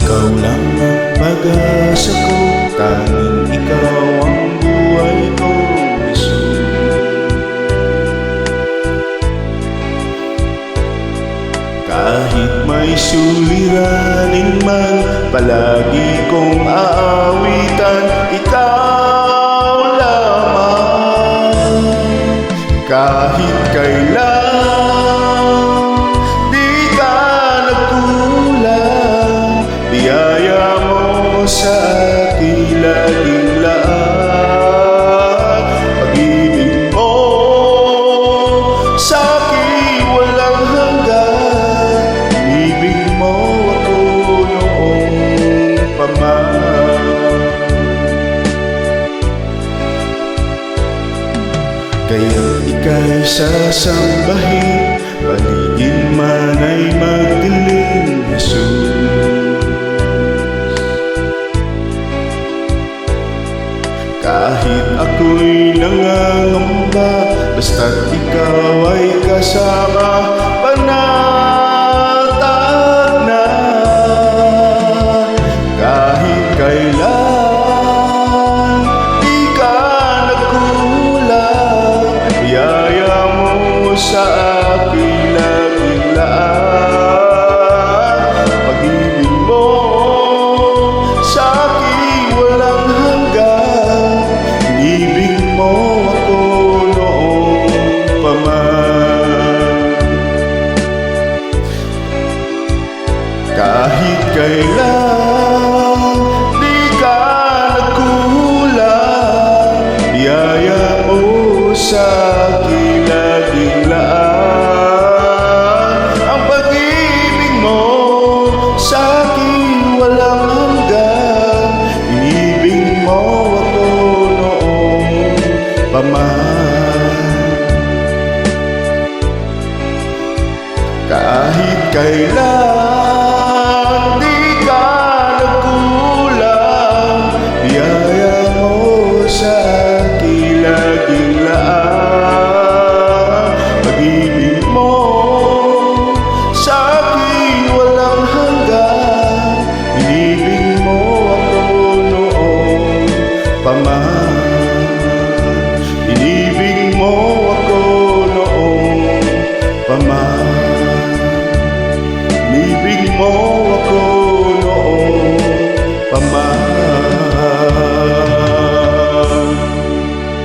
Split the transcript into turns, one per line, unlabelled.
Ikaw lang ang pag-asa ko, tanging ikaw ang buhay ko, Jesus. Kahit may suliranin man, palagi kong aawitan, ikaw lamang. Kahit kailan di ka nagkulang, biyaya mo sa akin laging lahat. Pag-ibig mo sa akin walang hanggan, inibig mo ako noong pa man. Kaya ika'y sasambahin, paligid man ay magdilim, Jesus. Kahit ako'y nangangamba, basta't ikaw ay kasama, panatag na. Kahit kailan di ka nagkulang, biyaya mo sa akin laging lahat. Pag-ibig mo sa akin walang hanggan, inibig mo ako noong pa man. Kahit kailan di ka nagkulang, biyaya mo sa akin laging lahat. Ang pag-ibig mo sa akin walang hanggan, inibig mo ako noong pa man. Kahit kailan